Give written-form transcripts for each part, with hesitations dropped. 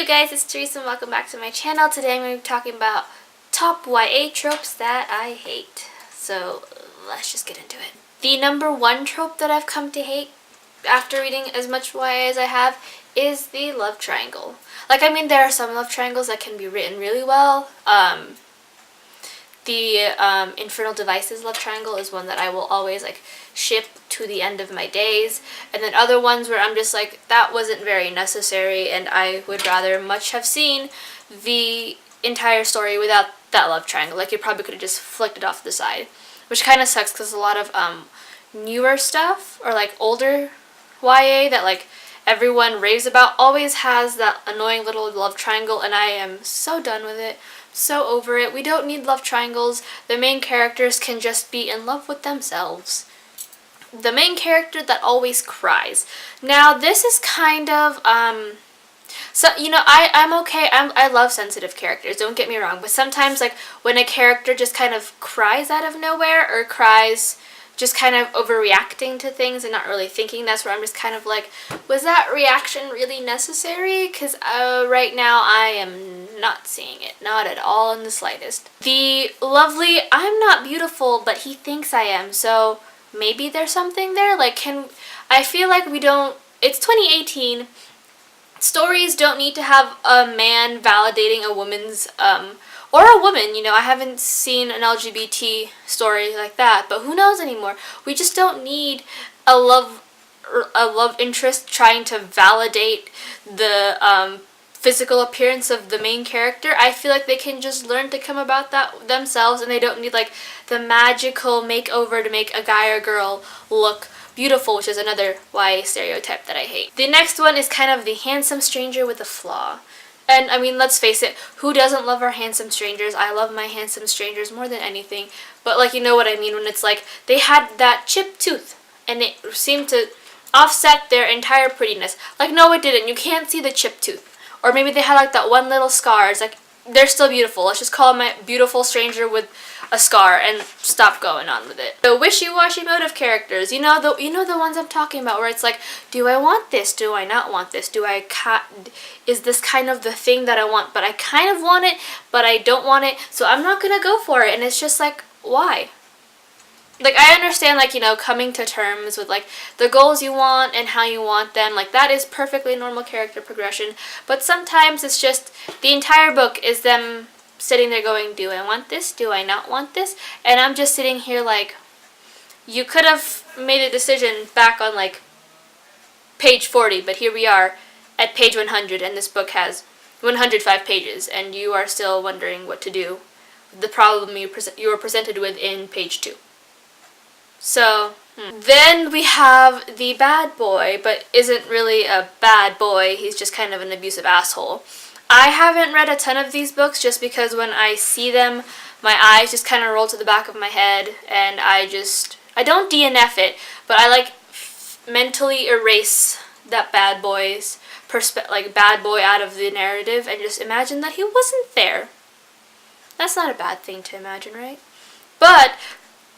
you guys, it's Teresa and welcome back to my channel. Today I'm going to be talking about top YA tropes that I hate. So let's just get into it. The number one trope that I've come to hate after reading as much YA as I have is the love triangle. There are some love triangles that can be written really well. The Infernal Devices love triangle is one that I will always ship to the end of my days, and then other ones where I'm just like, that wasn't very necessary and I would rather much have seen the entire story without that love triangle. You probably could have just flicked it off the side, which kind of sucks because a lot of newer stuff or older YA that everyone raves about always has that annoying little love triangle, and I am so done with it. So over it. We don't need love triangles. The main characters can just be in love with themselves. The main character that always cries. Now this is kind of I'm okay. I love sensitive characters, don't get me wrong, but sometimes when a character just kind of cries out of nowhere or cries just kind of overreacting to things and not really thinking, that's where I'm just kind of like, was that reaction really necessary? Because right now I am not seeing it. Not at all in the slightest. The lovely, I'm not beautiful, but he thinks I am, so maybe there's something there? I feel like we don't, it's 2018, stories don't need to have a man validating a woman's, or a woman, I haven't seen an LGBT story like that, but who knows anymore. We just don't need a love interest trying to validate the physical appearance of the main character. I feel like they can just learn to come about that themselves, and they don't need the magical makeover to make a guy or girl look beautiful, which is another YA stereotype that I hate. The next one is kind of the handsome stranger with a flaw. And let's face it, who doesn't love our handsome strangers? I love my handsome strangers more than anything. But you know what I mean when it's they had that chipped tooth and it seemed to offset their entire prettiness. No, it didn't. You can't see the chipped tooth. Or maybe they had that one little scar. It's they're still beautiful. Let's just call them a beautiful stranger with a scar and stop going on with it. The wishy-washy motive characters, you know the ones I'm talking about, where it's do I want this? Do I not want this? Is this kind of the thing that I want, but I kind of want it, but I don't want it, so I'm not gonna go for it. And it's just why? I understand, coming to terms with, the goals you want and how you want them. That is perfectly normal character progression. But sometimes it's just, the entire book is them sitting there going, do I want this? Do I not want this? And I'm just sitting here you could have made a decision back on, page 40, but here we are at page 100, and this book has 105 pages, and you are still wondering what to do. The problem you were presented with in page 2. So, then we have the bad boy, but isn't really a bad boy, he's just kind of an abusive asshole. I haven't read a ton of these books just because when I see them, my eyes just kind of roll to the back of my head, and I don't DNF it, but I mentally erase that bad boy's bad boy out of the narrative and just imagine that he wasn't there. That's not a bad thing to imagine, right? But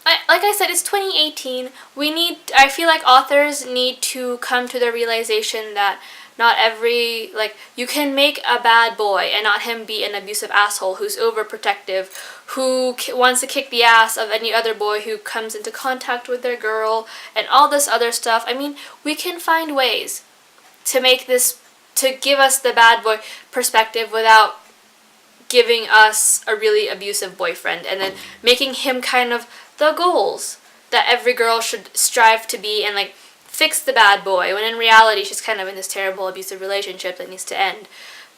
like I said, it's 2018. I feel like authors need to come to the realization that not every, you can make a bad boy and not him be an abusive asshole who's overprotective, who wants to kick the ass of any other boy who comes into contact with their girl, and all this other stuff. We can find ways to give us the bad boy perspective without giving us a really abusive boyfriend, and then making him kind of the goals that every girl should strive to be, and fix the bad boy, when in reality she's kind of in this terrible abusive relationship that needs to end.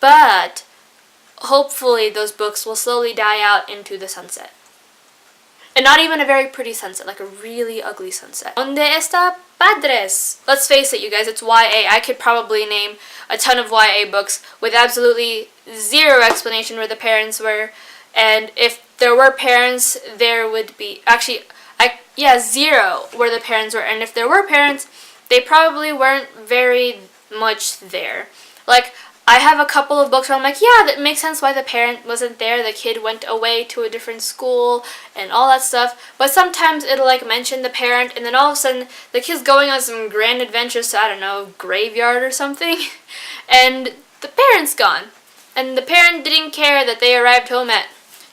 But hopefully those books will slowly die out into the sunset. And not even a very pretty sunset, a really ugly sunset. ¿Dónde está padres? Let's face it, you guys, it's YA. I could probably name a ton of YA books with absolutely zero explanation where the parents were, and if there were parents, there would be, zero where the parents were, and if there were parents, they probably weren't very much there. I have a couple of books where I'm yeah, that makes sense why the parent wasn't there, the kid went away to a different school, and all that stuff, but sometimes it'll mention the parent, and then all of a sudden, the kid's going on some grand adventures to, I don't know, graveyard or something, and the parent's gone. And the parent didn't care that they arrived home at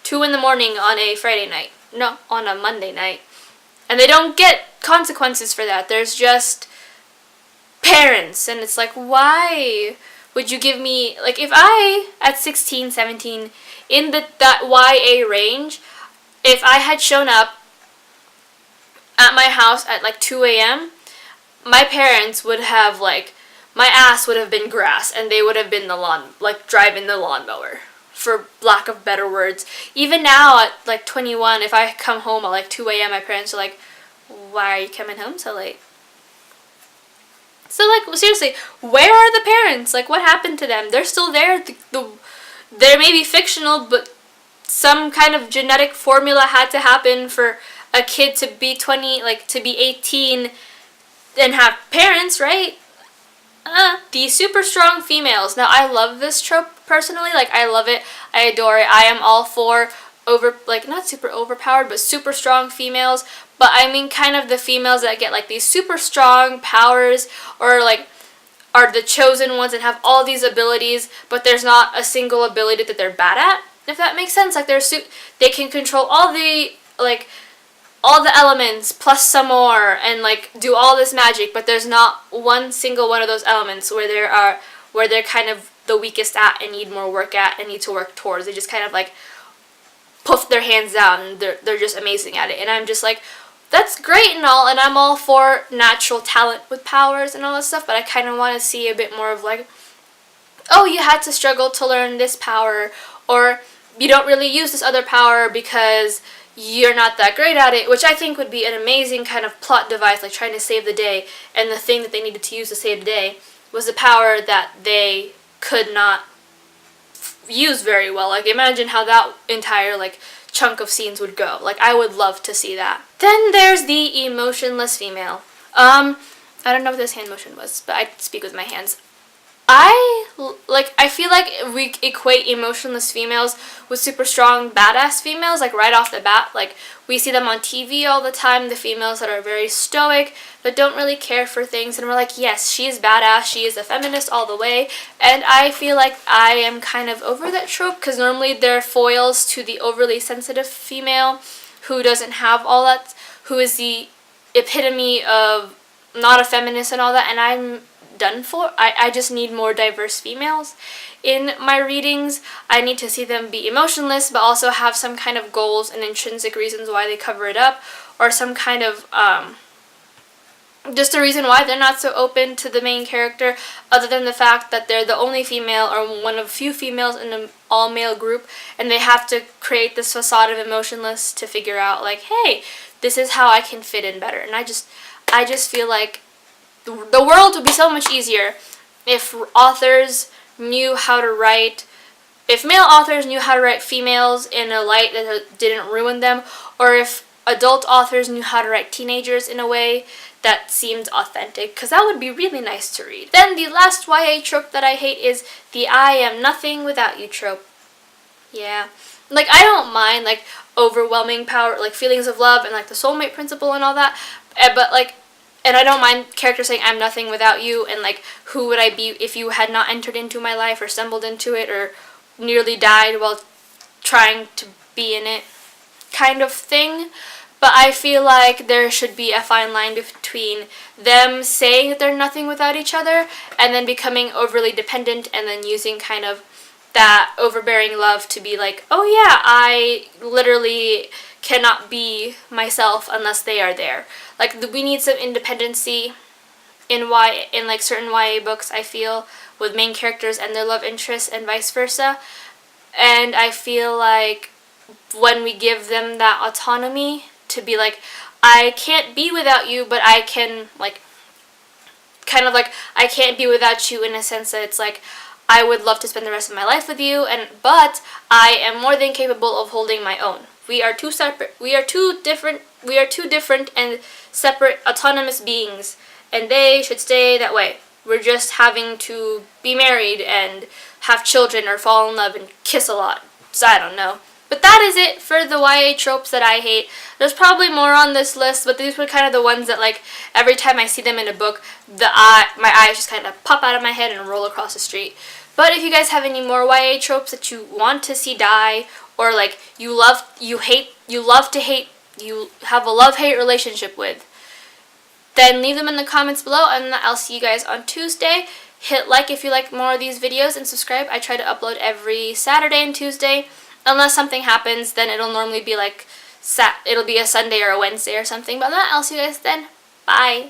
2 in the morning on a Friday night. No, on a Monday night. And they don't get consequences for that. There's just parents. And it's like, why would you give me... Like, if I, at 16, 17, in that YA range, if I had shown up at my house at like 2 a.m., my parents would have like, my ass would have been grass and they would have been driving the lawnmower, for lack of better words. Even now at like 21, if I come home at like 2 a.m., my parents are like, why are you coming home so late? So like, seriously, where are the parents? Like, what happened to them? They're still there. They may be fictional, but some kind of genetic formula had to happen for a kid to be 20, like to be 18 and have parents, right? The super strong females. Now, I love this trope personally. Like, I love it. I adore it. I am all for not super overpowered, but super strong females. But I mean kind of the females that get like these super strong powers, or like are the chosen ones and have all these abilities, but there's not a single ability that they're bad at. If that makes sense. Like, they can control all the elements plus some more and like do all this magic, but there's not one single one of those elements where they're kind of the weakest at and need more work at and need to work towards. They just kind of like puff their hands down and they're just amazing at it. And I'm just like, that's great and all, and I'm all for natural talent with powers and all that stuff, but I kind of want to see a bit more of like, oh, you had to struggle to learn this power, or you don't really use this other power because you're not that great at it, which I think would be an amazing kind of plot device, like trying to save the day, and the thing that they needed to use to save the day was the power that they could not use very well. Like, imagine how that entire like chunk of scenes would go. Like, I would love to see that. Then there's the emotionless female. I don't know what this hand motion was, but I speak with my hands. I feel like we equate emotionless females with super strong badass females, like right off the bat. Like, we see them on TV all the time, the females that are very stoic, that don't really care for things, and we're like, yes, she is badass, she is a feminist all the way. And I feel like I am kind of over that trope, because normally they're foils to the overly sensitive female who doesn't have all that, who is the epitome of not a feminist and all that, and I'm done for. I just need more diverse females in my readings. I need to see them be emotionless, but also have some kind of goals and intrinsic reasons why they cover it up, or some kind of just a reason why they're not so open to the main character, other than the fact that they're the only female or one of few females in an all-male group, and they have to create this facade of emotionless to figure out like, hey, this is how I can fit in better. And I just feel like the world would be so much easier if authors knew how to write, if male authors knew how to write females in a light that didn't ruin them, or if adult authors knew how to write teenagers in a way that seemed authentic, because that would be really nice to read. Then the last YA trope that I hate is the I am nothing without you trope. Yeah. Like, I don't mind, like, overwhelming power, like, feelings of love and, like, the soulmate principle and all that, but, like, and I don't mind characters saying, I'm nothing without you, and, like, who would I be if you had not entered into my life or stumbled into it or nearly died while trying to be in it kind of thing. But I feel like there should be a fine line between them saying that they're nothing without each other and then becoming overly dependent and then using kind of that overbearing love to be like, oh yeah, I literally cannot be myself unless they are there. Like, we need some independency in like certain YA books, I feel, with main characters and their love interests and vice versa. And I feel like when we give them that autonomy to be like, I can't be without you, but I can, like, kind of like, I can't be without you in a sense that it's like, I would love to spend the rest of my life with you, but I am more than capable of holding my own. We are two different and separate autonomous beings, and they should stay that way. We're just having to be married and have children or fall in love and kiss a lot. So I don't know. But that is it for the YA tropes that I hate. There's probably more on this list, but these were kind of the ones that, like, every time I see them in a book, my eyes just kind of pop out of my head and roll across the street. But if you guys have any more YA tropes that you want to see die, or like you have a love-hate relationship with, then leave them in the comments below, and I'll see you guys on Tuesday. Hit like if you like more of these videos, and subscribe. I try to upload every Saturday and Tuesday. Unless something happens, then it'll normally be like it'll be a Sunday or a Wednesday or something. But I'll see you guys then. Bye.